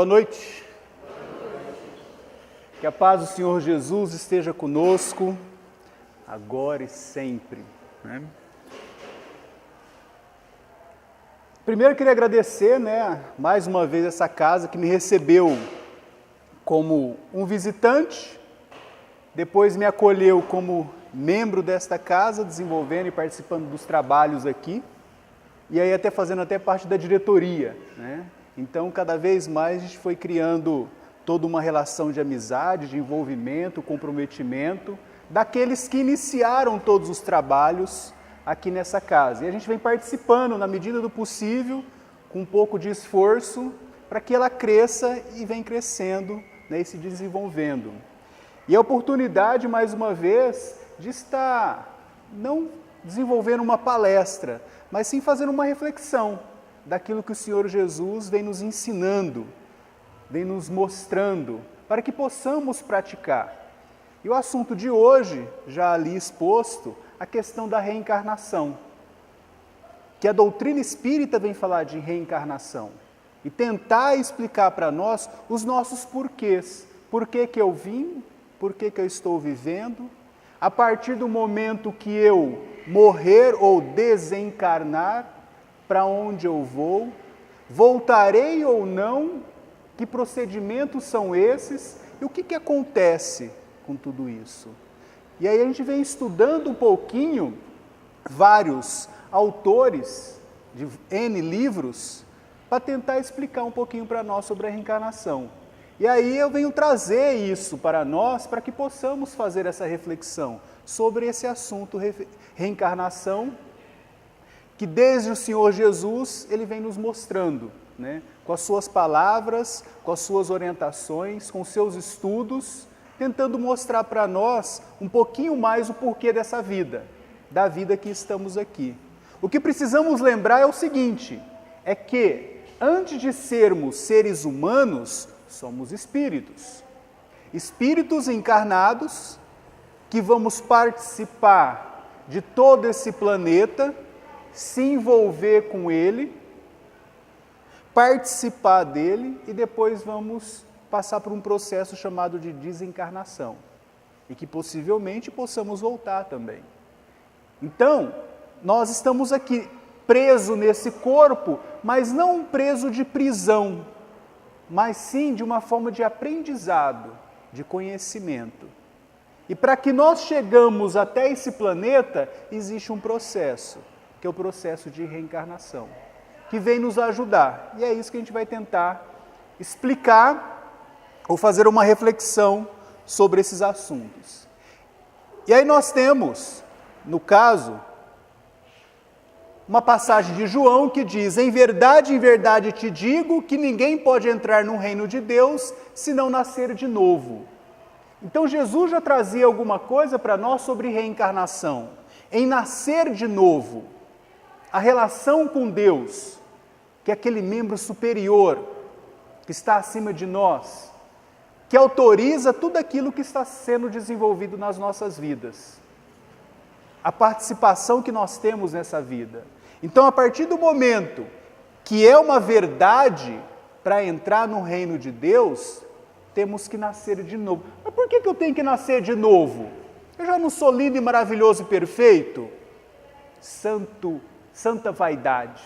Boa noite. Que a paz do Senhor Jesus esteja conosco, agora e sempre. Né? Primeiro eu queria agradecer, mais uma vez essa casa que me recebeu como um visitante, depois me acolheu como membro desta casa, desenvolvendo e participando dos trabalhos aqui, e aí até fazendo parte da diretoria, né? Então, cada vez mais a gente foi criando toda uma relação de amizade, de envolvimento, comprometimento, daqueles que iniciaram todos os trabalhos aqui nessa casa. E a gente vem participando, na medida do possível, com um pouco de esforço, para que ela cresça e vem crescendo, e se desenvolvendo. E a oportunidade, mais uma vez, de estar não desenvolvendo uma palestra, mas sim fazendo uma reflexão daquilo que o Senhor Jesus vem nos ensinando, vem nos mostrando, para que possamos praticar. E o assunto de hoje, já ali exposto, a questão da reencarnação, que a doutrina espírita vem falar de reencarnação, e tentar explicar para nós os nossos porquês. Por que que eu vim? Por que que eu estou vivendo? A partir do momento que eu morrer ou desencarnar, para onde eu vou? Voltarei ou não? Que procedimentos são esses? E o que acontece com tudo isso? E aí a gente vem estudando um pouquinho vários autores de N livros para tentar explicar um pouquinho para nós sobre a reencarnação. E aí eu venho trazer isso para nós, para que possamos fazer essa reflexão sobre esse assunto, reencarnação, que desde o Senhor Jesus, Ele vem nos mostrando, com as suas palavras, com as suas orientações, com os seus estudos, tentando mostrar para nós um pouquinho mais o porquê dessa vida, da vida que estamos aqui. O que precisamos lembrar é o seguinte, é que antes de sermos seres humanos, somos espíritos. Espíritos encarnados que vamos participar de todo esse planeta, se envolver com ele, participar dele e depois vamos passar por um processo chamado de desencarnação e que possivelmente possamos voltar também. Então, nós estamos aqui presos nesse corpo, mas não preso de prisão, mas sim de uma forma de aprendizado, de conhecimento. E para que nós chegamos até esse planeta, existe um processo, que é o processo de reencarnação, que vem nos ajudar. E é isso que a gente vai tentar explicar ou fazer uma reflexão sobre esses assuntos. E aí nós temos, no caso, uma passagem de João que diz: em verdade te digo que ninguém pode entrar no reino de Deus se não nascer de novo. Então Jesus já trazia alguma coisa para nós sobre reencarnação, em nascer de novo, a relação com Deus, que é aquele membro superior que está acima de nós, que autoriza tudo aquilo que está sendo desenvolvido nas nossas vidas, a participação que nós temos nessa vida. Então, a partir do momento que é uma verdade para entrar no reino de Deus, temos que nascer de novo. Mas por que eu tenho que nascer de novo? Eu já não sou lindo e maravilhoso e perfeito? Santa vaidade,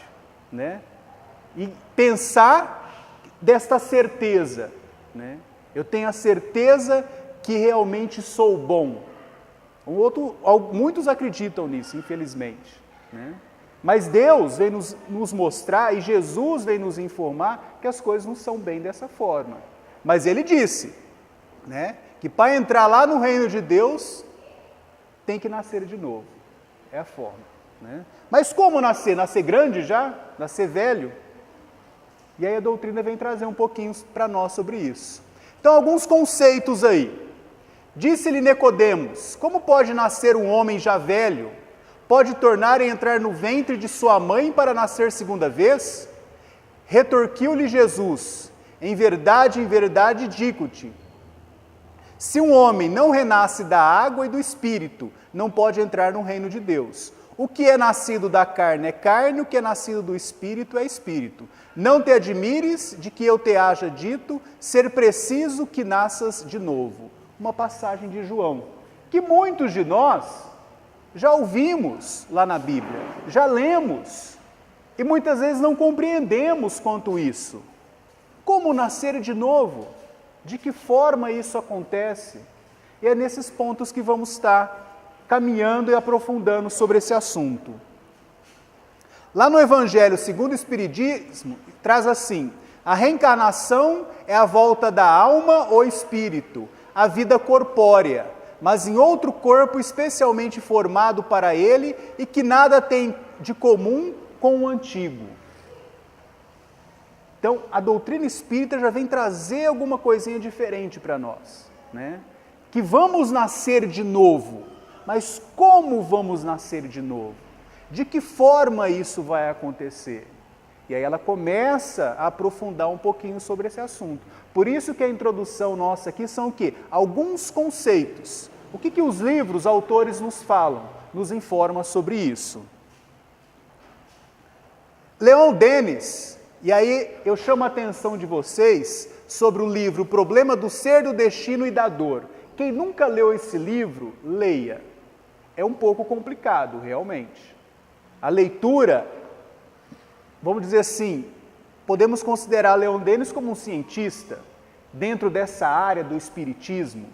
E pensar desta certeza, Eu tenho a certeza que realmente sou bom. Muitos acreditam nisso, infelizmente, Mas Deus vem nos mostrar e Jesus vem nos informar que as coisas não são bem dessa forma. Mas Ele disse, que para entrar lá no reino de Deus, tem que nascer de novo. É a forma. Mas como nascer? Nascer grande já? Nascer velho? E aí a doutrina vem trazer um pouquinho para nós sobre isso. Então, alguns conceitos aí. Disse-lhe Nicodemos: como pode nascer um homem já velho? Pode tornar a entrar no ventre de sua mãe para nascer segunda vez? Retorquiu-lhe Jesus: em verdade digo-te, se um homem não renasce da água e do Espírito, não pode entrar no reino de Deus. O que é nascido da carne é carne, o que é nascido do Espírito é Espírito. Não te admires de que eu te haja dito, ser preciso que nasças de novo. Uma passagem de João, que muitos de nós já ouvimos lá na Bíblia, já lemos, e muitas vezes não compreendemos quanto isso. Como nascer de novo? De que forma isso acontece? E é nesses pontos que vamos estar caminhando e aprofundando sobre esse assunto. Lá no Evangelho segundo o Espiritismo, traz assim: a reencarnação é a volta da alma ou espírito, a vida corpórea, mas em outro corpo especialmente formado para ele e que nada tem de comum com o antigo. Então, a doutrina espírita já vem trazer alguma coisinha diferente para nós, né? Que vamos nascer de novo, mas como vamos nascer de novo? De que forma isso vai acontecer? E aí ela começa a aprofundar um pouquinho sobre esse assunto. Por isso que a introdução nossa aqui são o quê? Alguns conceitos. O que os livros, os autores nos falam, nos informam sobre isso. Leon Denis, e aí eu chamo a atenção de vocês sobre o livro O Problema do Ser, do Destino e da Dor. Quem nunca leu esse livro, leia. É um pouco complicado, realmente. A leitura, vamos dizer assim, podemos considerar Leon Denis como um cientista dentro dessa área do espiritismo.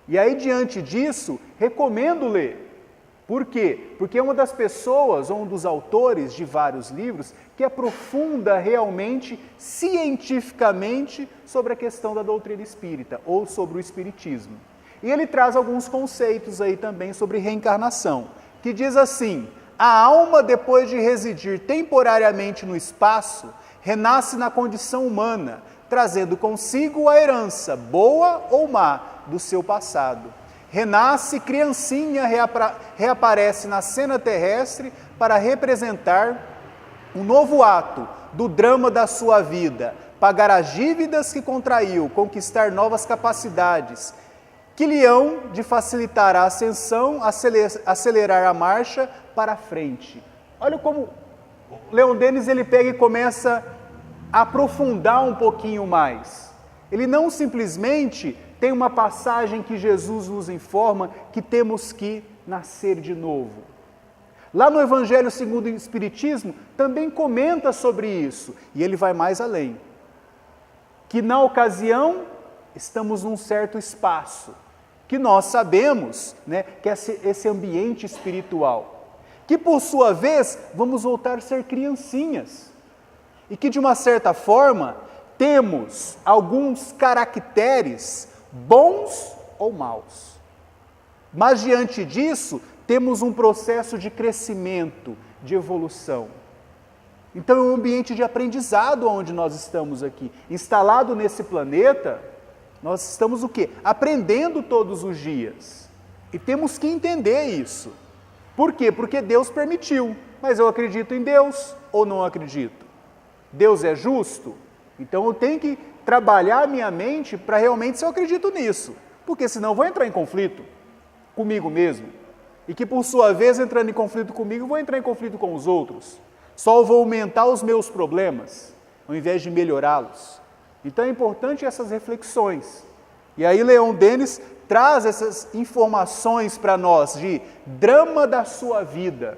E aí, diante disso, recomendo ler. Por quê? Porque é uma das pessoas, ou um dos autores de vários livros, que aprofunda realmente, cientificamente, sobre a questão da doutrina espírita, ou sobre o espiritismo. E ele traz alguns conceitos aí também sobre reencarnação, que diz assim: a alma, depois de residir temporariamente no espaço, renasce na condição humana, trazendo consigo a herança, boa ou má, do seu passado. Renasce criancinha, reaparece na cena terrestre para representar um novo ato do drama da sua vida, pagar as dívidas que contraiu, conquistar novas capacidades, que lhe hão de facilitar a ascensão, acelerar a marcha para a frente. Olha como Leon Denis ele pega e começa a aprofundar um pouquinho mais. Ele não simplesmente tem uma passagem que Jesus nos informa que temos que nascer de novo. Lá no Evangelho segundo o Espiritismo também comenta sobre isso, e ele vai mais além. Que na ocasião estamos num certo espaço, que nós sabemos, né, que é esse ambiente espiritual, que por sua vez vamos voltar a ser criancinhas, e que de uma certa forma temos alguns caracteres bons ou maus. Mas diante disso, temos um processo de crescimento, de evolução. Então é um ambiente de aprendizado onde nós estamos aqui. Instalado nesse planeta, nós estamos o quê? Aprendendo todos os dias. E temos que entender isso. Por quê? Porque Deus permitiu. Mas eu acredito em Deus ou não acredito? Deus é justo? Então eu tenho que trabalhar a minha mente para realmente se eu acredito nisso. Porque senão eu vou entrar em conflito comigo mesmo. E que por sua vez, entrando em conflito comigo, eu vou entrar em conflito com os outros. Só eu vou aumentar os meus problemas, ao invés de melhorá-los. Então é importante essas reflexões. E aí Leon Denis traz essas informações para nós de drama da sua vida.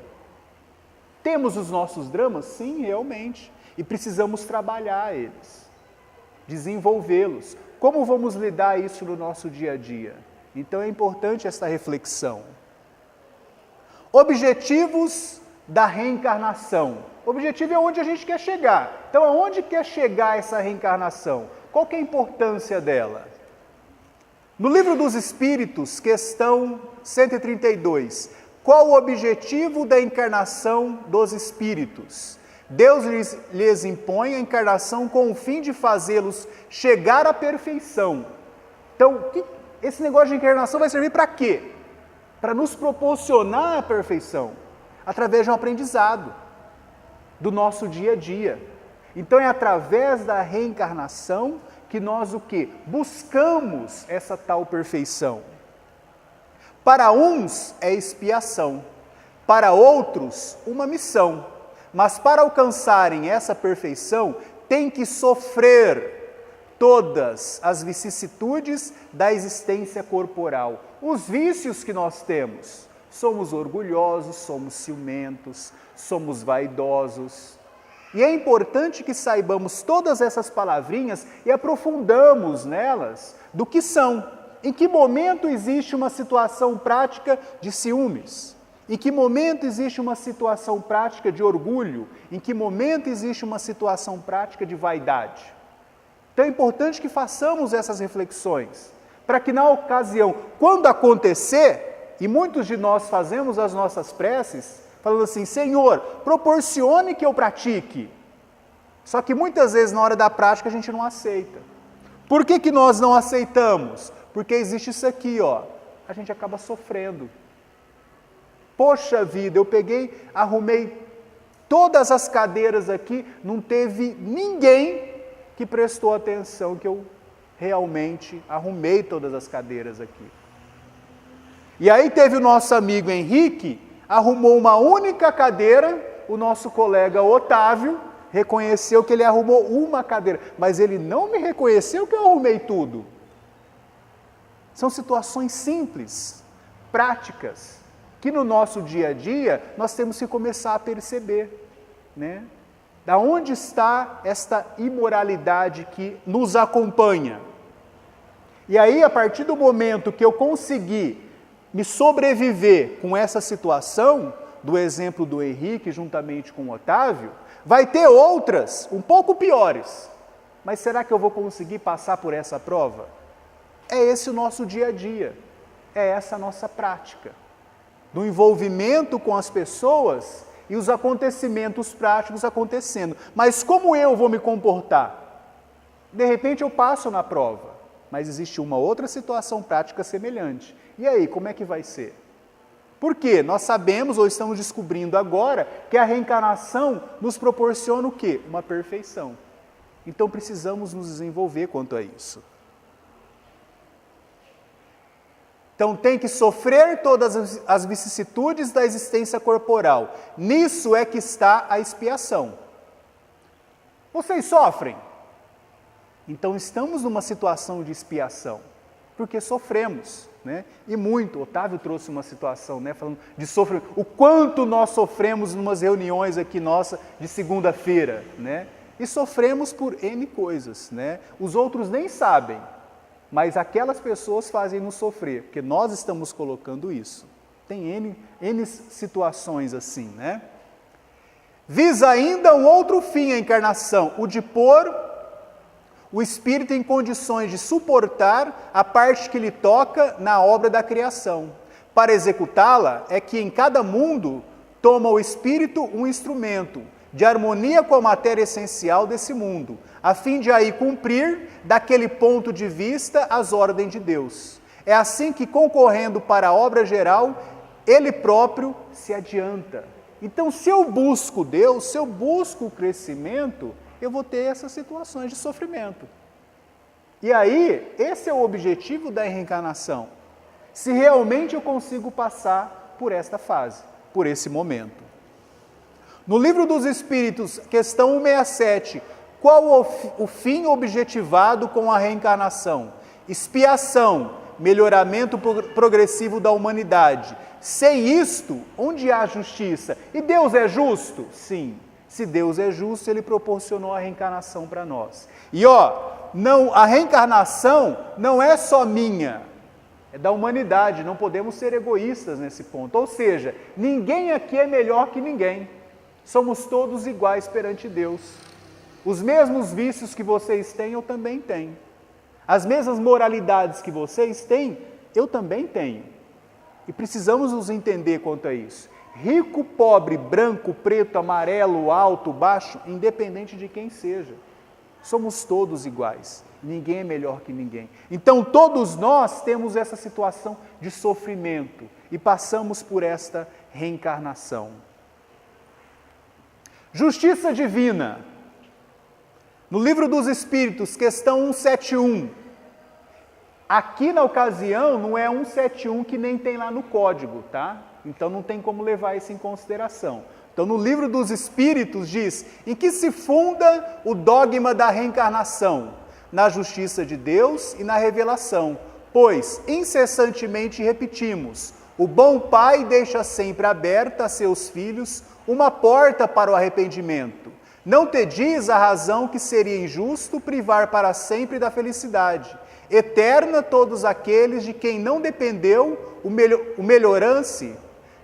Temos os nossos dramas? Sim, realmente. E precisamos trabalhar eles, desenvolvê-los. Como vamos lidar isso no nosso dia a dia? Então é importante essa reflexão. Objetivos da reencarnação. O objetivo é onde a gente quer chegar. Então, aonde quer chegar essa reencarnação? Qual que é a importância dela? No Livro dos Espíritos, questão 132, qual o objetivo da encarnação dos espíritos? Deus lhes impõe a encarnação com o fim de fazê-los chegar à perfeição. Então, esse negócio de encarnação vai servir para quê? Para nos proporcionar a perfeição, através de um aprendizado do nosso dia a dia. Então é através da reencarnação que nós o quê? Buscamos essa tal perfeição. Para uns é expiação, para outros uma missão, mas para alcançarem essa perfeição, tem que sofrer todas as vicissitudes da existência corporal. Os vícios que nós temos, somos orgulhosos, somos ciumentos, somos vaidosos. E é importante que saibamos todas essas palavrinhas e aprofundamos nelas do que são. Em que momento existe uma situação prática de ciúmes? Em que momento existe uma situação prática de orgulho? Em que momento existe uma situação prática de vaidade? Então é importante que façamos essas reflexões, para que na ocasião, quando acontecer, e muitos de nós fazemos as nossas preces, falando assim, Senhor, proporcione que eu pratique. Só que muitas vezes na hora da prática a gente não aceita. Por que nós não aceitamos? Porque existe isso aqui, ó, a gente acaba sofrendo. Poxa vida, eu peguei, arrumei todas as cadeiras aqui, não teve ninguém que prestou atenção que eu realmente arrumei todas as cadeiras aqui. E aí teve o nosso amigo Henrique, arrumou uma única cadeira, o nosso colega Otávio reconheceu que ele arrumou uma cadeira, mas ele não me reconheceu que eu arrumei tudo. São situações simples, práticas, que no nosso dia a dia nós temos que começar a perceber, né? Da onde está esta imoralidade que nos acompanha? E aí, a partir do momento que eu conseguir me sobreviver com essa situação, do exemplo do Henrique juntamente com o Otávio, vai ter outras, um pouco piores. Mas será que eu vou conseguir passar por essa prova? É esse o nosso dia a dia, é essa a nossa prática, do envolvimento com as pessoas e os acontecimentos práticos acontecendo. Mas como eu vou me comportar? De repente eu passo na prova, mas existe uma outra situação prática semelhante. E aí, como é que vai ser? Por quê? Nós sabemos ou estamos descobrindo agora que a reencarnação nos proporciona o quê? Uma perfeição. Então precisamos nos desenvolver quanto a isso. Então tem que sofrer todas as vicissitudes da existência corporal. Nisso é que está a expiação. Vocês sofrem? Então estamos numa situação de expiação, porque sofremos, né? E muito. Otávio trouxe uma situação, né? Falando de sofrimento. O quanto nós sofremos em umas reuniões aqui nossa de segunda-feira, né? E sofremos por N coisas, né? Os outros nem sabem. Mas aquelas pessoas fazem nos sofrer, porque nós estamos colocando isso. Tem N situações assim, né? Visa ainda um outro fim a encarnação, o de pôr o espírito em condições de suportar a parte que lhe toca na obra da criação. Para executá-la, é que em cada mundo toma o espírito um instrumento de harmonia com a matéria essencial desse mundo, a fim de aí cumprir, daquele ponto de vista, as ordens de Deus. É assim que, concorrendo para a obra geral, ele próprio se adianta. Então, se eu busco Deus, se eu busco o crescimento, eu vou ter essas situações de sofrimento. E aí, esse é o objetivo da reencarnação. Se realmente eu consigo passar por esta fase, por esse momento. No Livro dos Espíritos, questão 167, qual o fim objetivado com a reencarnação? Expiação, melhoramento progressivo da humanidade. Sem isto, onde há justiça? E Deus é justo? Sim. Se Deus é justo, Ele proporcionou a reencarnação para nós. E a reencarnação não é só minha, é da humanidade, não podemos ser egoístas nesse ponto. Ou seja, ninguém aqui é melhor que ninguém. Somos todos iguais perante Deus. Os mesmos vícios que vocês têm, eu também tenho. As mesmas moralidades que vocês têm, eu também tenho. E precisamos nos entender quanto a isso. Rico, pobre, branco, preto, amarelo, alto, baixo, independente de quem seja. Somos todos iguais. Ninguém é melhor que ninguém. Então todos nós temos essa situação de sofrimento e passamos por esta reencarnação. Justiça divina. No Livro dos Espíritos, questão 171. Aqui na ocasião não é 171 que nem tem lá no código, tá? Então não tem como levar isso em consideração. Então no livro dos Espíritos diz, em que se funda o dogma da reencarnação? Na justiça de Deus e na revelação. Pois incessantemente repetimos, o bom pai deixa sempre aberta a seus filhos uma porta para o arrependimento. Não te diz a razão que seria injusto privar para sempre da felicidade eterna todos aqueles de quem não dependeu o melhorance.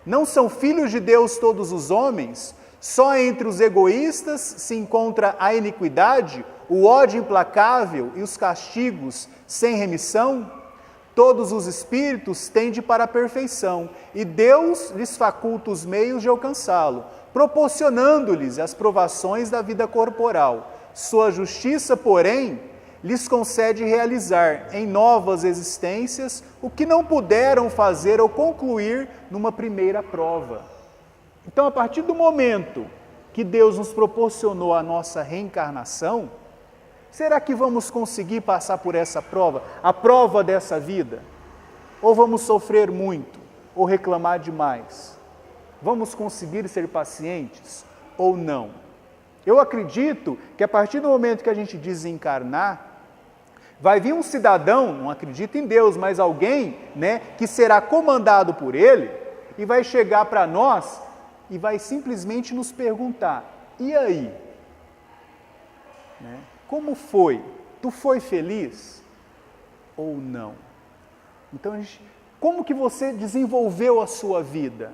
Não são filhos de Deus todos os homens? Só entre os egoístas se encontra a iniquidade, o ódio implacável e os castigos sem remissão? Todos os espíritos tendem para a perfeição, e Deus lhes faculta os meios de alcançá-lo, proporcionando-lhes as provações da vida corporal. Sua justiça, porém, lhes concede realizar em novas existências o que não puderam fazer ou concluir numa primeira prova. Então, a partir do momento que Deus nos proporcionou a nossa reencarnação, será que vamos conseguir passar por essa prova, a prova dessa vida? Ou vamos sofrer muito, ou reclamar demais? Vamos conseguir ser pacientes ou não? Eu acredito que a partir do momento que a gente desencarnar, vai vir um cidadão, não acredito em Deus, mas alguém, que será comandado por ele, e vai chegar para nós e vai simplesmente nos perguntar, e aí? Como foi? Tu foi feliz ou não? Então, como que você desenvolveu a sua vida?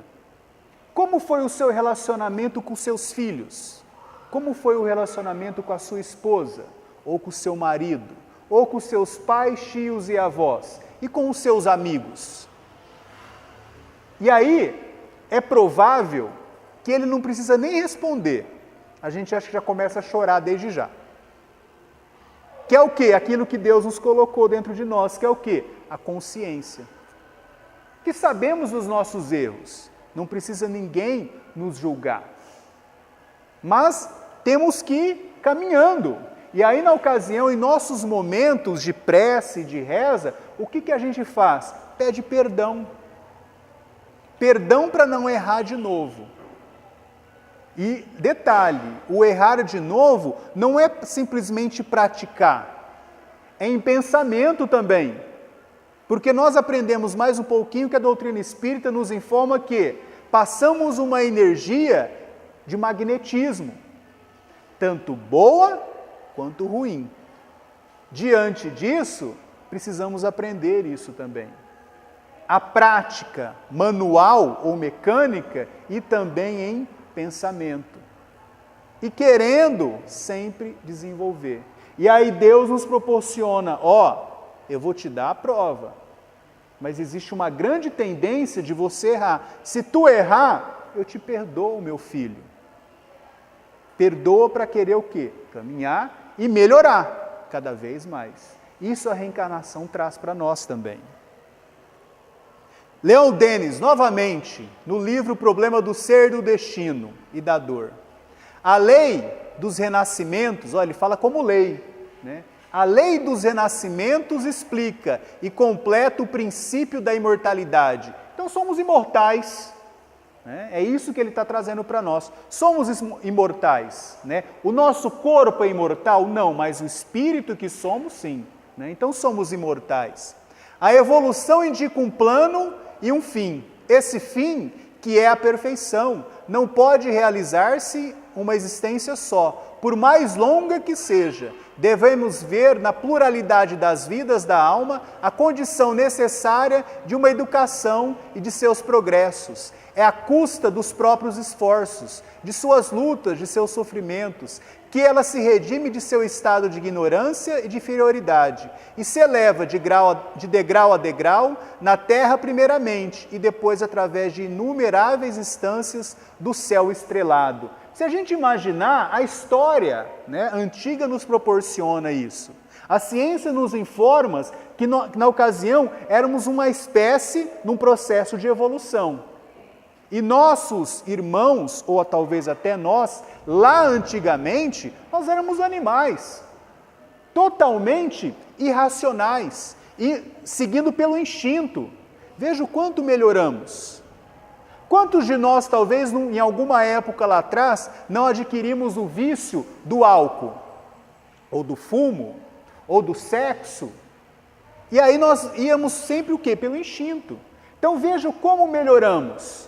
Como foi o seu relacionamento com seus filhos? Como foi o relacionamento com a sua esposa? Ou com o seu marido? Ou com seus pais, tios e avós? E com os seus amigos? E aí, é provável que ele não precisa nem responder. A gente acha que já começa a chorar desde já. Que é o quê? Aquilo que Deus nos colocou dentro de nós, que é o quê? A consciência. Que sabemos dos nossos erros. Não precisa ninguém nos julgar. Mas temos que ir caminhando. E aí, na ocasião, em nossos momentos de prece, de reza, o que a gente faz? Pede perdão. Perdão para não errar de novo. E detalhe, o errar de novo não é simplesmente praticar, é em pensamento também. Porque nós aprendemos mais um pouquinho que a doutrina espírita nos informa que passamos uma energia de magnetismo, tanto boa quanto ruim. Diante disso, precisamos aprender isso também. A prática manual ou mecânica e também em pensamento. E querendo sempre desenvolver. E aí Deus nos proporciona, eu vou te dar a prova, mas existe uma grande tendência de você errar. Se tu errar, eu te perdoo, meu filho. Perdoa para querer o quê? Caminhar e melhorar cada vez mais. Isso a reencarnação traz para nós também. Leon Denis, novamente, no livro O Problema do Ser, do Destino e da Dor. A lei dos renascimentos, ele fala como lei, A lei dos renascimentos explica e completa o princípio da imortalidade. Então somos imortais, É isso que ele está trazendo para nós. Somos imortais, O nosso corpo é imortal? Não, mas o espírito que somos, sim. Então somos imortais. A evolução indica um plano e um fim. Esse fim, que é a perfeição, não pode realizar-se uma existência só, por mais longa que seja. Devemos ver na pluralidade das vidas da alma a condição necessária de uma educação e de seus progressos. É à custa dos próprios esforços, de suas lutas, de seus sofrimentos, que ela se redime de seu estado de ignorância e de inferioridade, e se eleva de degrau a degrau, na terra primeiramente, e depois através de inumeráveis instâncias do céu estrelado. Se a gente imaginar, a história antiga nos proporciona isso. A ciência nos informa que na ocasião éramos uma espécie num processo de evolução. E nossos irmãos, ou talvez até nós, lá antigamente, nós éramos animais, totalmente irracionais. e seguindo pelo instinto. Veja o quanto melhoramos. Quantos de nós, talvez, em alguma época lá atrás, não adquirimos o vício do álcool, ou do fumo, ou do sexo? E aí nós íamos sempre o quê? Pelo instinto. Então veja como melhoramos.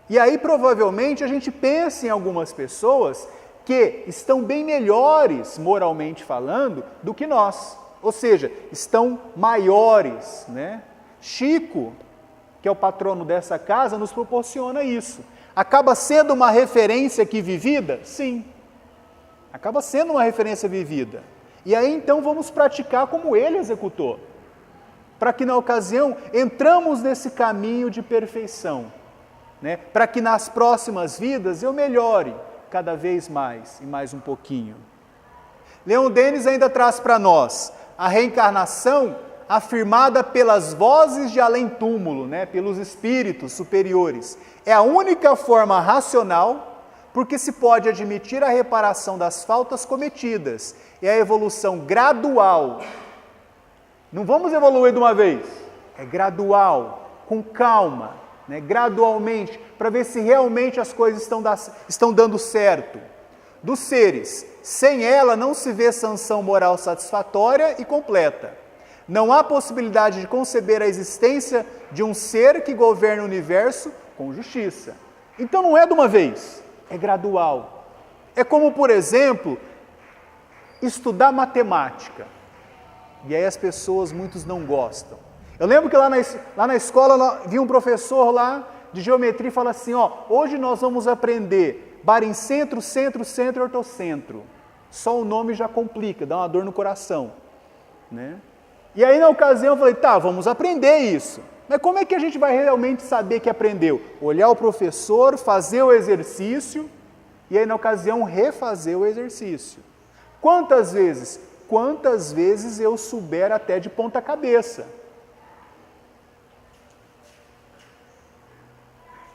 E aí provavelmente a gente pensa em algumas pessoas que estão bem melhores, moralmente falando, do que nós. Ou seja, estão maiores, né? Chico, que é o patrono dessa casa, nos proporciona isso. Acaba sendo uma referência aqui vivida? Sim. Acaba sendo uma referência vivida. E aí então vamos praticar como ele executou. Para que na ocasião entramos nesse caminho de perfeição. Né? Para que nas próximas vidas eu melhore cada vez mais e mais um pouquinho. Leon Denis ainda traz para nós a reencarnação afirmada pelas vozes de além-túmulo, né? Pelos espíritos superiores. É a única forma racional, porque se pode admitir a reparação das faltas cometidas e a evolução gradual. Não vamos evoluir de uma vez, é gradual, com calma, né? Gradualmente, para ver se realmente as coisas estão dando certo. Dos seres, sem ela não se vê sanção moral satisfatória e completa. Não há possibilidade de conceber a existência de um ser que governa o universo com justiça. Então não é de uma vez, é gradual. É como, por exemplo, estudar matemática. E aí as pessoas, muitos não gostam. Eu lembro que lá na escola vi um professor lá de geometria e fala assim, hoje nós vamos aprender barincentro, centro, centro e ortocentro. Só o nome já complica, dá uma dor no coração, né? E aí na ocasião eu falei, vamos aprender isso. Mas como é que a gente vai realmente saber que aprendeu? Olhar o professor, fazer o exercício e aí na ocasião refazer o exercício. Quantas vezes? Quantas vezes eu souber até de ponta cabeça?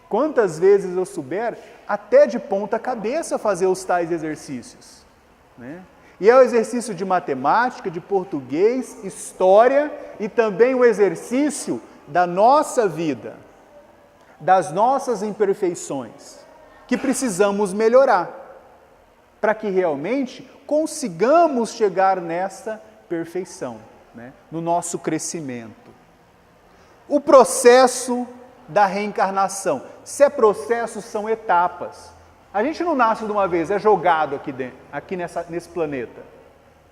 Quantas vezes eu souber até de ponta cabeça fazer os tais exercícios? Né? E é o exercício de matemática, de português, história e também o exercício da nossa vida, das nossas imperfeições, que precisamos melhorar, para que realmente consigamos chegar nessa perfeição, né? No nosso crescimento. O processo da reencarnação. Se é processo, são etapas. A gente não nasce de uma vez, é jogado aqui nesse planeta.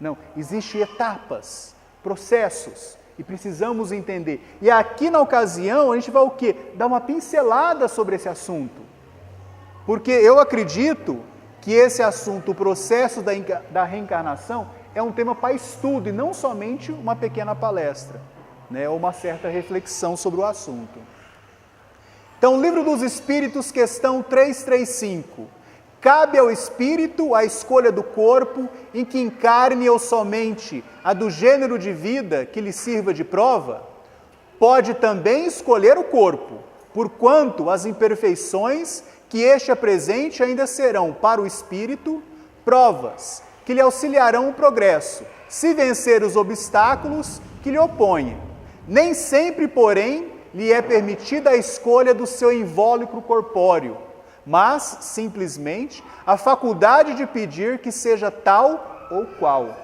Não, existem etapas, processos, e precisamos entender. E aqui na ocasião, a gente vai o quê? Dar uma pincelada sobre esse assunto. Porque eu acredito que esse assunto, o processo da reencarnação, é um tema para estudo, e não somente uma pequena palestra, né? Ou uma certa reflexão sobre o assunto. Então, o Livro dos Espíritos, questão 335. Cabe ao espírito a escolha do corpo em que encarne ou somente a do gênero de vida que lhe sirva de prova? Pode também escolher o corpo, porquanto as imperfeições que este apresente ainda serão para o espírito provas que lhe auxiliarão o progresso, se vencer os obstáculos que lhe opõem. Nem sempre, porém, lhe é permitida a escolha do seu invólucro corpóreo, mas, simplesmente, a faculdade de pedir que seja tal ou qual.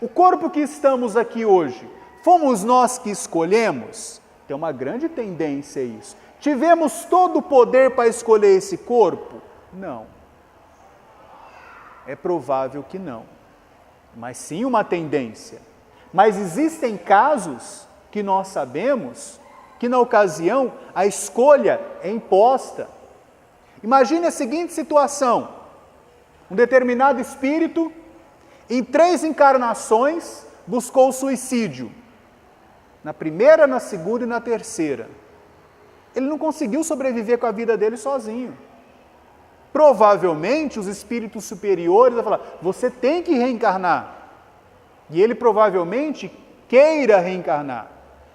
O corpo que estamos aqui hoje, fomos nós que escolhemos? Tem uma grande tendência a isso. Tivemos todo o poder para escolher esse corpo? Não. É provável que não. Mas sim uma tendência. Mas existem casos que nós sabemos que na ocasião a escolha é imposta. Imagine a seguinte situação: um determinado espírito, em 3 encarnações, buscou o suicídio. Na primeira, na segunda e na terceira. Ele não conseguiu sobreviver com a vida dele sozinho. Provavelmente os espíritos superiores vão falar, você tem que reencarnar. E ele provavelmente queira reencarnar.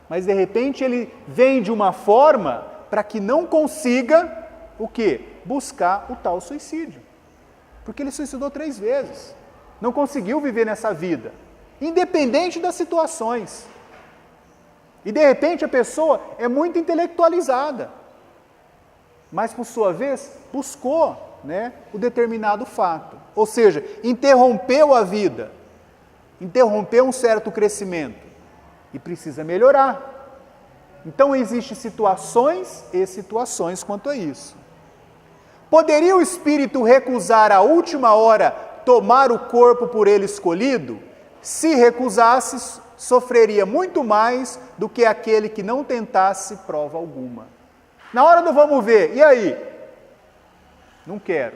Mas de repente ele vem de uma forma para que não consiga o quê? Buscar o tal suicídio. Porque ele suicidou 3 vezes. Não conseguiu viver nessa vida. Independente das situações. E de repente a pessoa é muito intelectualizada, mas por sua vez buscou, né, o determinado fato. Ou seja, interrompeu a vida, interrompeu um certo crescimento e precisa melhorar. Então existem situações e situações quanto a isso. Poderia o espírito recusar à última hora tomar o corpo por ele escolhido? Se recusasse, sofreria muito mais do que aquele que não tentasse prova alguma. Na hora do vamos ver, e aí? Não quero,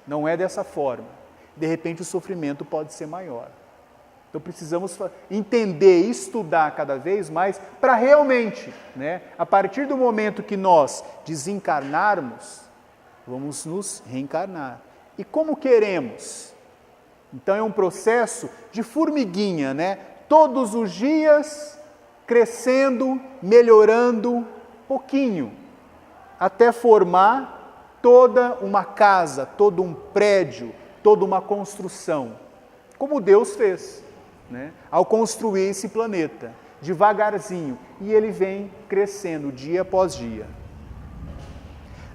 não é dessa forma. De repente o sofrimento pode ser maior. Então precisamos entender e estudar cada vez mais para realmente, né, a partir do momento que nós desencarnarmos, vamos nos reencarnar. E como queremos? Então é um processo de formiguinha, né? Todos os dias crescendo, melhorando pouquinho, até formar toda uma casa, todo um prédio, toda uma construção, como Deus fez, né? Ao construir esse planeta, devagarzinho, e ele vem crescendo dia após dia.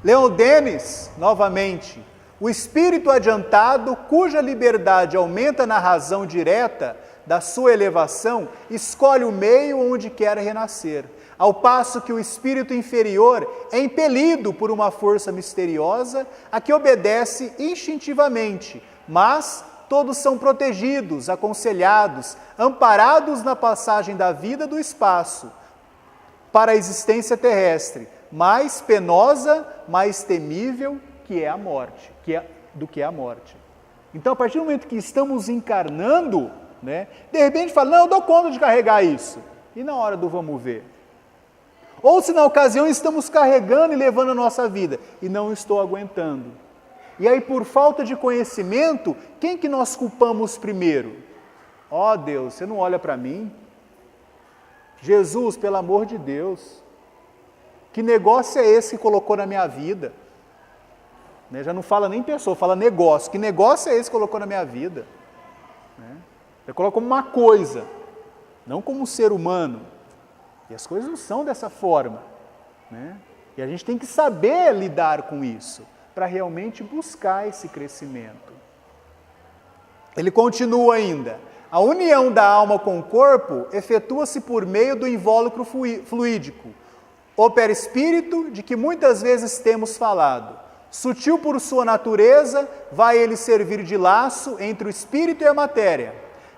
Leon Denis, novamente, o espírito adiantado, cuja liberdade aumenta na razão direta da sua elevação, escolhe o meio onde quer renascer, ao passo que o espírito inferior é impelido por uma força misteriosa a que obedece instintivamente, mas todos são protegidos, aconselhados, amparados na passagem da vida do espaço para a existência terrestre, mais penosa, mais temível que é a morte, do que a morte. Então, a partir do momento que estamos encarnando, né, de repente fala, não, eu dou conta de carregar isso. E na hora do vamos ver? Ou se na ocasião estamos carregando e levando a nossa vida, e não estou aguentando. E aí, por falta de conhecimento, quem que nós culpamos primeiro? Ó Deus, você não olha para mim? Jesus, pelo amor de Deus, que negócio é esse que colocou na minha vida? Né? Já não fala nem pessoa, fala negócio. Que negócio é esse que colocou na minha vida? Né? Você coloca como uma coisa, não como um ser humano. E as coisas não são dessa forma. Né? E a gente tem que saber lidar com isso, para realmente buscar esse crescimento. Ele continua ainda. A união da alma com o corpo efetua-se por meio do invólucro fluídico, o perispírito, de que muitas vezes temos falado. Sutil por sua natureza, vai ele servir de laço entre o espírito e a matéria.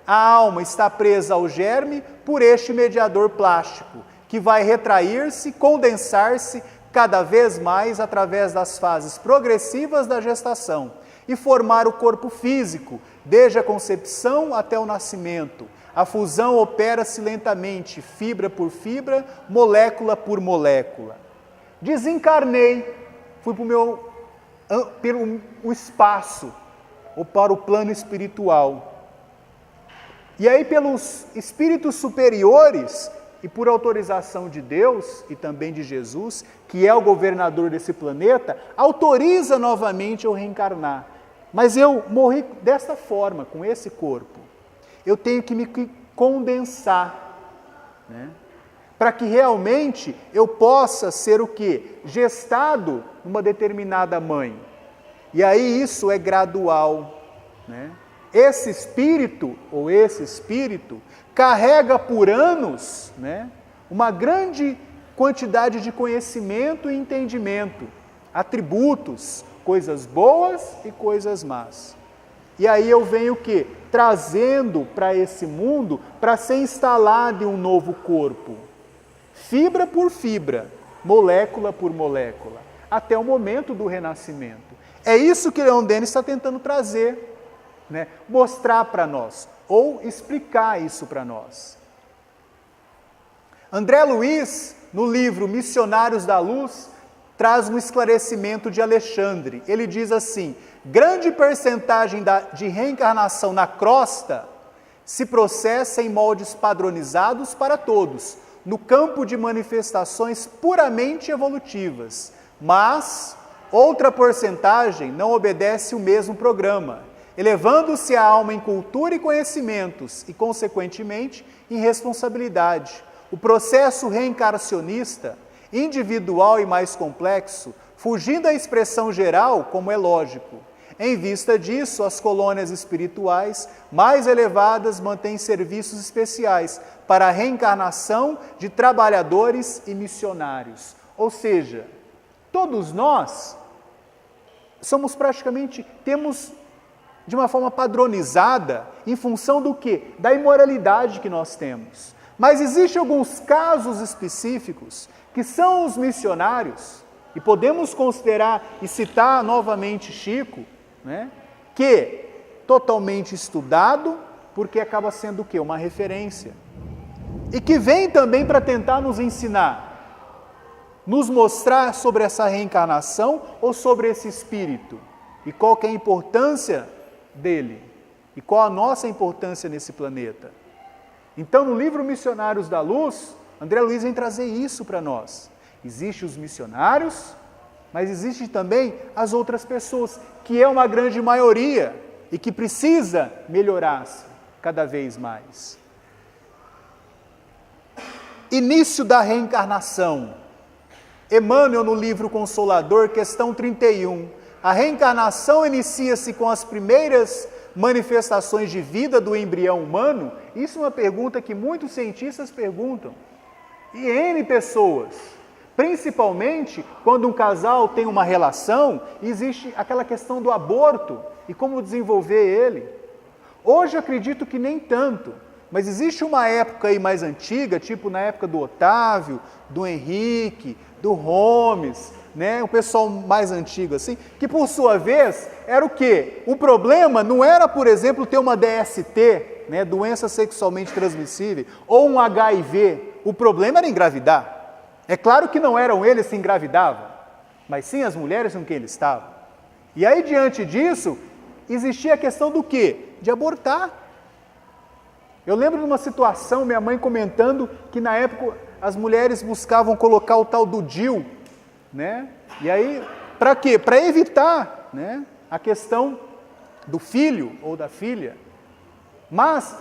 A alma está presa ao germe por este mediador plástico, que vai retrair-se, condensar-se cada vez mais através das fases progressivas da gestação e formar o corpo físico, desde a concepção até o nascimento. A fusão opera-se lentamente, fibra por fibra, molécula por molécula. Desencarnei, fui pelo espaço, ou para o plano espiritual. E aí, pelos espíritos superiores, e por autorização de Deus e também de Jesus, que é o governador desse planeta, autoriza novamente eu reencarnar. Mas eu morri desta forma, com esse corpo. Eu tenho que me condensar, né? Para que realmente eu possa ser o quê? Gestado numa determinada mãe. E aí isso é gradual, né? Esse espírito, ou esse espírito, carrega por anos, né, uma grande quantidade de conhecimento e entendimento, atributos, coisas boas e coisas más. E aí eu venho o quê? Trazendo para esse mundo para ser instalado em um novo corpo. Fibra por fibra, molécula por molécula, até o momento do renascimento. É isso que Leon Denis está tentando trazer, né? Mostrar para nós, ou explicar isso para nós. André Luiz, no livro Missionários da Luz, traz um esclarecimento de Alexandre. Ele diz assim: grande percentagem de reencarnação na crosta se processa em moldes padronizados para todos, no campo de manifestações puramente evolutivas, mas outra porcentagem não obedece o mesmo programa, elevando-se a alma em cultura e conhecimentos e, consequentemente, em responsabilidade. o processo reencarnacionista, individual e mais complexo, fugindo da expressão geral, como é lógico. Em vista disso, as colônias espirituais mais elevadas mantêm serviços especiais para a reencarnação de trabalhadores e missionários. Ou seja, todos nós somos praticamente, temos de uma forma padronizada, em função do quê? Da imoralidade que nós temos. Mas existem alguns casos específicos, que são os missionários, e podemos considerar e citar novamente Chico, né? Que totalmente estudado, porque acaba sendo o quê? Uma referência. E que vem também para tentar nos ensinar, nos mostrar sobre essa reencarnação ou sobre esse espírito. E qual que é a importância dele. E qual a nossa importância nesse planeta. Então, no livro Missionários da Luz, André Luiz vem trazer isso para nós. Existem os missionários, mas existem também as outras pessoas, que é uma grande maioria e que precisa melhorar-se cada vez mais. Início da reencarnação. Emmanuel, no livro Consolador, questão 31. A reencarnação inicia-se com as primeiras manifestações de vida do embrião humano? Isso é uma pergunta que muitos cientistas perguntam. E N pessoas. Principalmente quando um casal tem uma relação, existe aquela questão do aborto e como desenvolver ele. Hoje eu acredito que nem tanto, mas existe uma época aí mais antiga, tipo na época do Otávio, do Henrique, do Holmes, né? O pessoal mais antigo assim, que por sua vez era o quê? O problema não era, por exemplo, ter uma DST, né? Doença sexualmente transmissível, ou um HIV, o problema era engravidar. É claro que não eram eles que se engravidavam, mas sim as mulheres com quem eles estavam. E aí, diante disso, existia a questão do quê? De abortar. Eu lembro de uma situação, minha mãe comentando, que na época as mulheres buscavam colocar o tal do DIU, né? E aí, para quê? Para evitar, né, a questão do filho ou da filha. Mas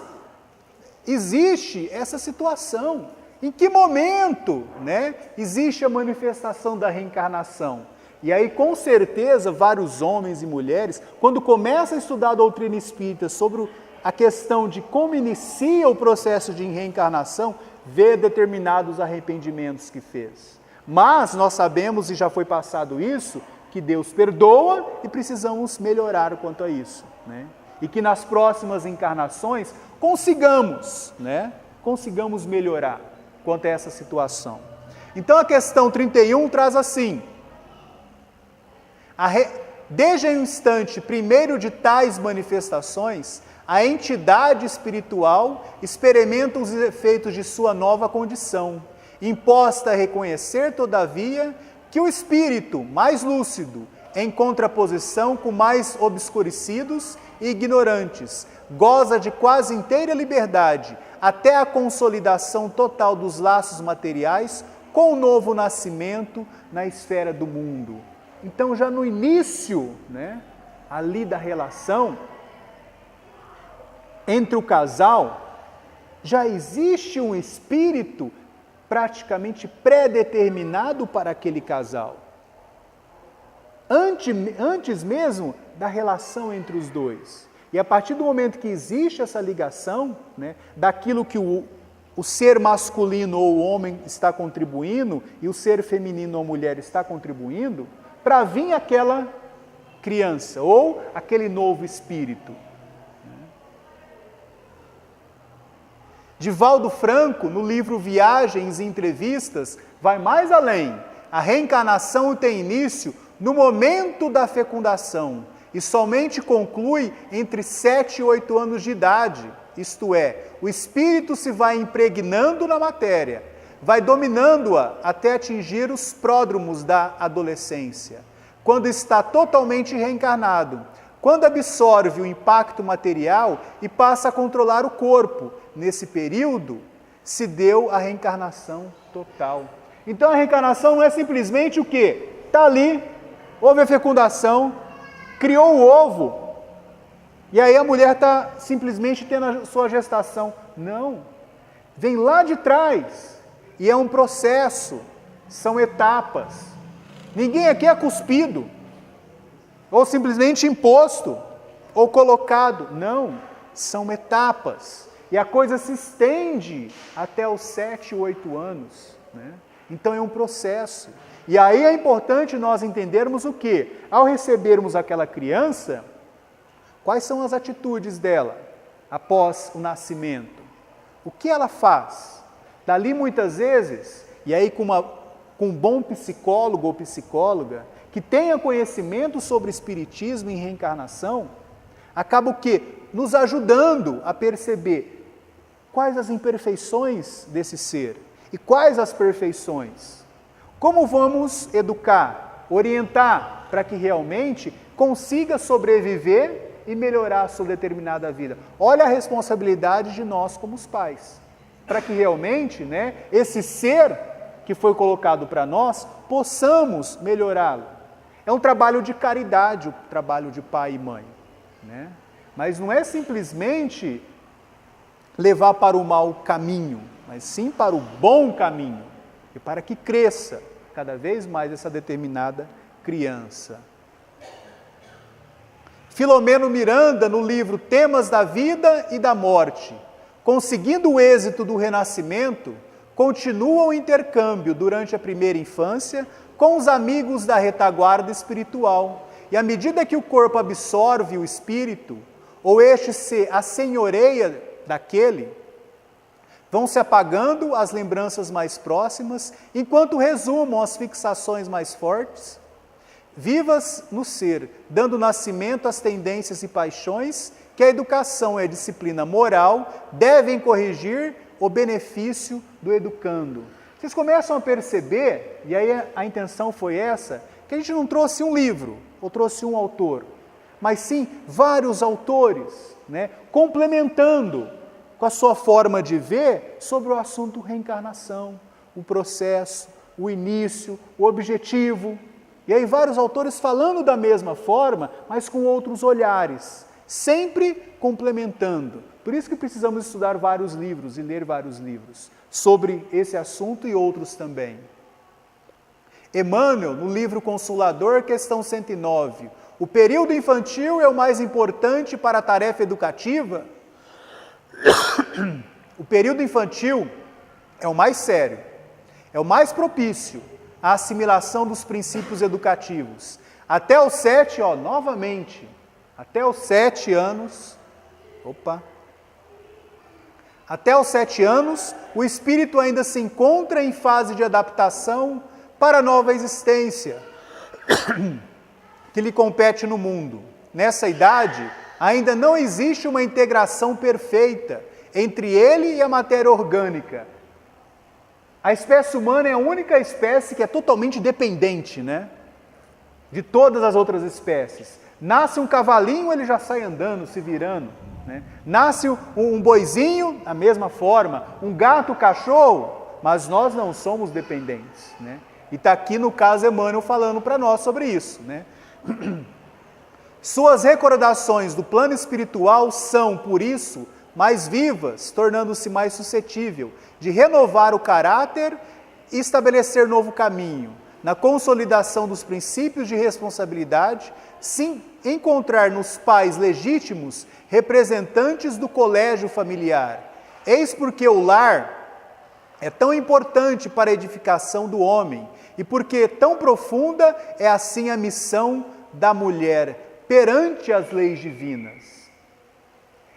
existe essa situação. Em que momento, né, existe a manifestação da reencarnação? E aí, com certeza, vários homens e mulheres, quando começam a estudar a doutrina espírita sobre a questão de como inicia o processo de reencarnação, vê determinados arrependimentos que fez. Mas nós sabemos, e já foi passado isso, que Deus perdoa e precisamos melhorar quanto a isso, né? E que nas próximas encarnações consigamos, né, consigamos melhorar quanto a essa situação. Então a questão 31 traz assim: desde o instante primeiro de tais manifestações, a entidade espiritual experimenta os efeitos de sua nova condição, imposta a reconhecer, todavia, que o espírito mais lúcido, em contraposição com mais obscurecidos e ignorantes, goza de quase inteira liberdade, até a consolidação total dos laços materiais com o novo nascimento na esfera do mundo. Então, já no início, né, ali da relação entre o casal, já existe um espírito praticamente pré-determinado para aquele casal. Antes mesmo da relação entre os dois. E a partir do momento que existe essa ligação, né, daquilo que o ser masculino ou o homem está contribuindo e o ser feminino ou mulher está contribuindo, para vir aquela criança ou aquele novo espírito. Divaldo Franco, no livro Viagens e Entrevistas, vai mais além. A reencarnação tem início no momento da fecundação e somente conclui entre 7 e 8 anos de idade. Isto é, o espírito se vai impregnando na matéria, vai dominando-a até atingir os pródromos da adolescência, quando está totalmente reencarnado, quando absorve o impacto material e passa a controlar o corpo. Nesse período, se deu a reencarnação total. Então a reencarnação não é simplesmente o quê? Está ali, houve a fecundação, criou o ovo, e aí a mulher está simplesmente tendo a sua gestação. Não, vem lá de trás, E é um processo, são etapas. Ninguém aqui é cuspido, ou simplesmente imposto, ou colocado. Não, são etapas. E a coisa se estende até os 7, 8 anos, né? Então é um processo. E aí é importante nós entendermos o quê? Ao recebermos aquela criança, quais são as atitudes dela após o nascimento? O que ela faz? Dali muitas vezes, e aí com um bom psicólogo ou psicóloga, que tenha conhecimento sobre espiritismo e reencarnação, acaba o quê? Nos ajudando a perceber quais as imperfeições desse ser e quais as perfeições. Como vamos educar, orientar para que realmente consiga sobreviver e melhorar a sua determinada vida. Olha a responsabilidade de nós como os pais, para que realmente, né, esse ser que foi colocado para nós, possamos melhorá-lo. É um trabalho de caridade, o trabalho de pai e mãe, né? Mas não é simplesmente levar para o mau caminho, mas sim para o bom caminho, e para que cresça cada vez mais essa determinada criança. Filomeno Miranda, no livro Temas da Vida e da Morte, conseguindo o êxito do renascimento, continua o intercâmbio durante a primeira infância com os amigos da retaguarda espiritual, e à medida que o corpo absorve o espírito, ou este se assenhoreia daquele, vão se apagando as lembranças mais próximas, enquanto resumam as fixações mais fortes, vivas no ser, dando nascimento às tendências e paixões que a educação e a disciplina moral devem corrigir o benefício do educando. Vocês começam a perceber, e aí a intenção foi essa, que a gente não trouxe um livro, ou trouxe um autor, mas sim vários autores, né, complementando com a sua forma de ver sobre o assunto reencarnação, o processo, o início, o objetivo. E aí vários autores falando da mesma forma, mas com outros olhares, sempre complementando. Por isso que precisamos estudar vários livros e ler vários livros sobre esse assunto e outros também. Emmanuel, no livro Consolador, questão 109, o período infantil é o mais importante para a tarefa educativa? O período infantil é o mais sério, é o mais propício à assimilação dos princípios educativos. Até os 7, novamente, até os 7 anos, até os 7 anos, o espírito ainda se encontra em fase de adaptação para a nova existência que lhe compete no mundo. Nessa idade, ainda não existe uma integração perfeita entre ele e a matéria orgânica. A espécie humana é a única espécie que é totalmente dependente, né, de todas as outras espécies. Nasce um cavalinho, ele já sai andando, se virando, né? Nasce um boizinho, da mesma forma, um gato, cachorro, mas nós não somos dependentes, né? E está aqui no caso Emmanuel falando para nós sobre isso, né? Suas recordações do plano espiritual são, por isso, mais vivas, tornando-se mais suscetível de renovar o caráter e estabelecer novo caminho, na consolidação dos princípios de responsabilidade, sim, encontrar nos pais legítimos representantes do colégio familiar. Eis porque o lar é tão importante para a edificação do homem e porque tão profunda é assim a missão da mulher perante as leis divinas.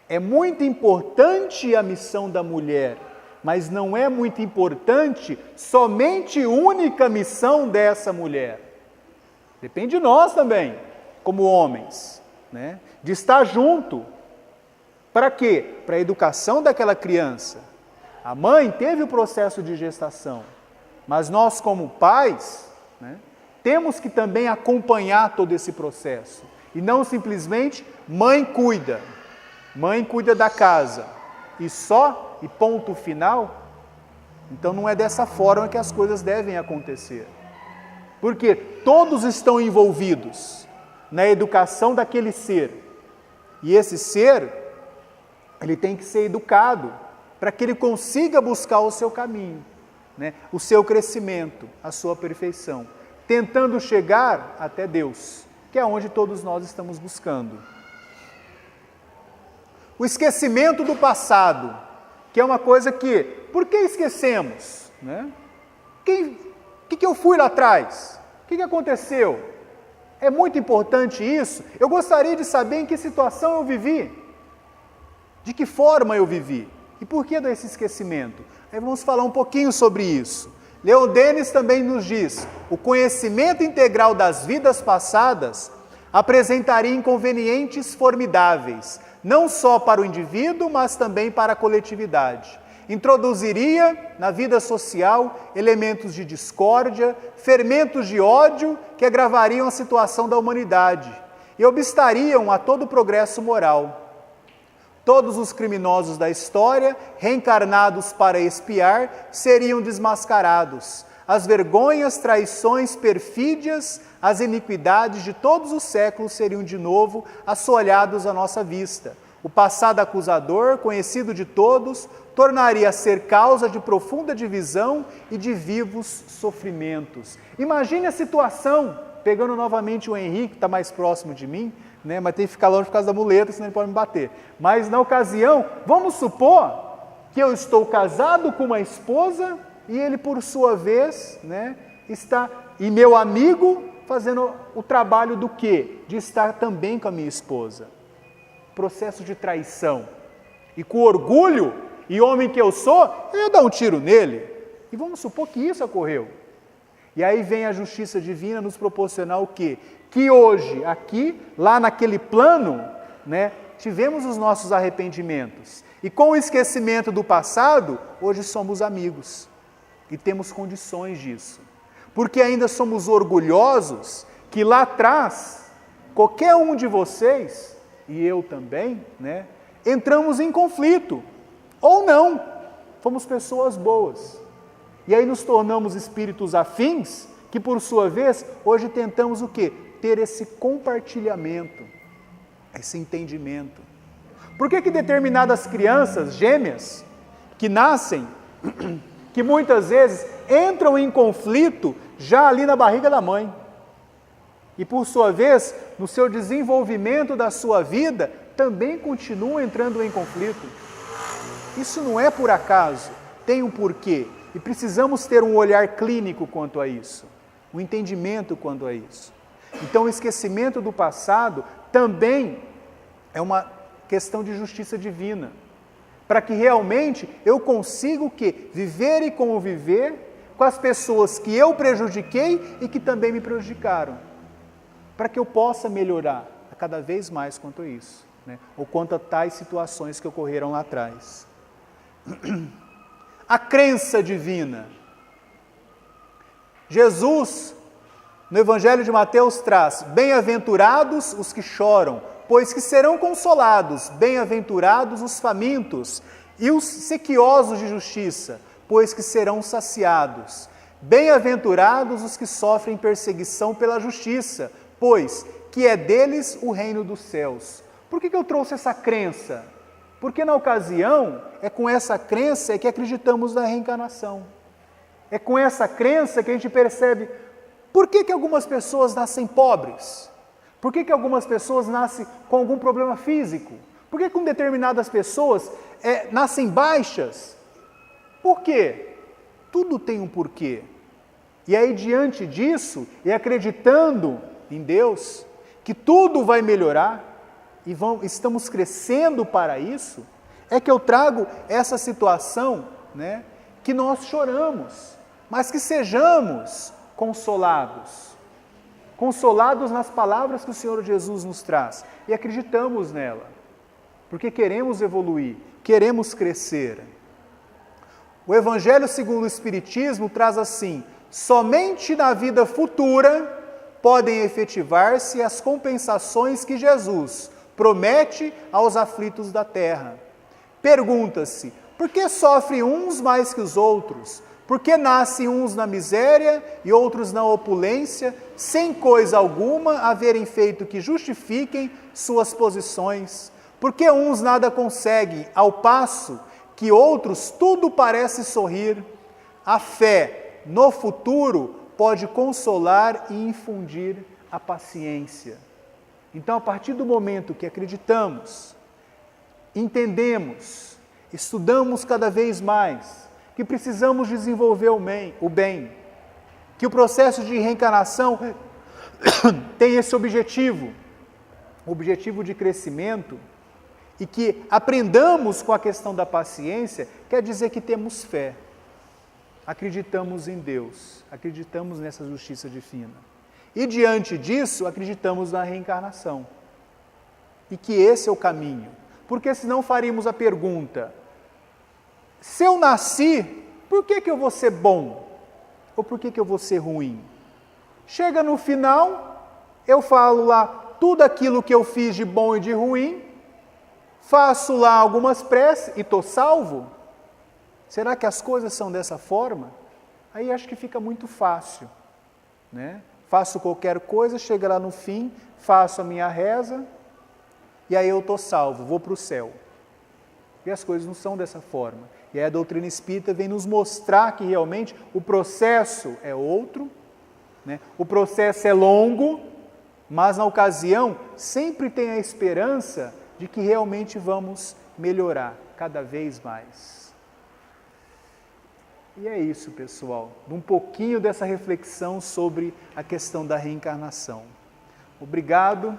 É muito importante a missão da mulher, mas não é muito importante somente única missão dessa mulher. Depende de nós também, como homens, né? De estar junto. Para quê? Para a educação daquela criança. A mãe teve o processo de gestação, mas nós como pais, né, temos que também acompanhar todo esse processo. E não simplesmente mãe cuida da casa e só, e ponto final. Então não é dessa forma que as coisas devem acontecer. Porque todos estão envolvidos na educação daquele ser. E esse ser, ele tem que ser educado para que ele consiga buscar o seu caminho. né, o seu crescimento, a sua perfeição, tentando chegar até Deus, que é onde todos nós estamos buscando. O esquecimento do passado, que é uma coisa que, por que esquecemos? Né? O que eu fui lá atrás? O que aconteceu? É muito importante isso. Eu gostaria de saber em que situação eu vivi, de que forma eu vivi e por que desse esquecimento. Aí vamos falar um pouquinho sobre isso. Leon Denis também nos diz: o conhecimento integral das vidas passadas apresentaria inconvenientes formidáveis, não só para o indivíduo, mas também para a coletividade. Introduziria na vida social elementos de discórdia, fermentos de ódio que agravariam a situação da humanidade e obstariam a todo o progresso moral. Todos os criminosos da história, reencarnados para expiar, seriam desmascarados. As vergonhas, traições, perfídias, as iniquidades de todos os séculos seriam de novo assoalhados à nossa vista. O passado acusador, conhecido de todos, tornaria a ser causa de profunda divisão e de vivos sofrimentos. Imagine a situação, pegando novamente o Henrique, que está mais próximo de mim, né, mas tem que ficar longe por causa da muleta, senão ele pode me bater. Mas na ocasião, vamos supor que eu estou casado com uma esposa e ele, por sua vez, né, está, e meu amigo, fazendo o trabalho do quê? De estar também com a minha esposa. Processo de traição. E com orgulho, e homem que eu sou, eu ia dar um tiro nele. E vamos supor que isso ocorreu. E aí vem a justiça divina nos proporcionar o quê? Que hoje, aqui, lá naquele plano, né, tivemos os nossos arrependimentos. E com o esquecimento do passado, hoje somos amigos. E temos condições disso. Porque ainda somos orgulhosos que lá atrás, qualquer um de vocês, e eu também, né, entramos em conflito. Ou não, fomos pessoas boas. E aí nos tornamos espíritos afins, que por sua vez, hoje tentamos o quê? Ter esse compartilhamento, esse entendimento. Por que determinadas crianças gêmeas, que nascem, que muitas vezes entram em conflito já ali na barriga da mãe, e por sua vez, no seu desenvolvimento da sua vida, também continuam entrando em conflito? Isso não é por acaso, tem um porquê. E precisamos ter um olhar clínico quanto a isso, um entendimento quanto a isso. Então o esquecimento do passado também é uma questão de justiça divina, para que realmente eu consiga o quê? Viver e conviver com as pessoas que eu prejudiquei e que também me prejudicaram, para que eu possa melhorar cada vez mais quanto a isso, né? Ou quanto a tais situações que ocorreram lá atrás. A crença divina. Jesus, no Evangelho de Mateus, traz: bem-aventurados os que choram, pois que serão consolados, bem-aventurados os famintos e os sequiosos de justiça, pois que serão saciados. Bem-aventurados os que sofrem perseguição pela justiça, pois que é deles o reino dos céus. Por que eu trouxe essa crença? Porque na ocasião, é com essa crença que acreditamos na reencarnação. É com essa crença que a gente percebe por que algumas pessoas nascem pobres. Por que algumas pessoas nascem com algum problema físico. Por que com determinadas pessoas nascem baixas. Por quê? Tudo tem um porquê. E aí, diante disso, e acreditando em Deus, que tudo vai melhorar, e estamos crescendo para isso, é que eu trago essa situação, né, que nós choramos, mas que sejamos consolados. Consolados nas palavras que o Senhor Jesus nos traz, e acreditamos nela, porque queremos evoluir, queremos crescer. O Evangelho segundo o Espiritismo traz assim: somente na vida futura podem efetivar-se as compensações que Jesus promete aos aflitos da terra. Pergunta-se: por que sofrem uns mais que os outros? Por que nascem uns na miséria e outros na opulência, sem coisa alguma haverem feito que justifiquem suas posições? Por que uns nada conseguem, ao passo que outros tudo parece sorrir? A fé no futuro pode consolar e infundir a paciência. Então, a partir do momento que acreditamos, entendemos, estudamos cada vez mais, que precisamos desenvolver o bem, que o processo de reencarnação tem esse objetivo, o objetivo de crescimento, e que aprendamos com a questão da paciência, quer dizer que temos fé, acreditamos em Deus, acreditamos nessa justiça divina. E diante disso, acreditamos na reencarnação. E que esse é o caminho. Porque senão faríamos a pergunta: se eu nasci, por que eu vou ser bom? Ou por que eu vou ser ruim? Chega no final, eu falo lá tudo aquilo que eu fiz de bom e de ruim, faço lá algumas preces e estou salvo? Será que as coisas são dessa forma? Aí acho que fica muito fácil, né? Faço qualquer coisa, chega lá no fim, faço a minha reza, e aí eu estou salvo, vou para o céu. E as coisas não são dessa forma. E aí a doutrina espírita vem nos mostrar que realmente o processo é outro, né? O processo é longo, mas na ocasião sempre tem a esperança de que realmente vamos melhorar cada vez mais. E é isso, pessoal, um pouquinho dessa reflexão sobre a questão da reencarnação. Obrigado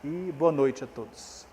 e boa noite a todos.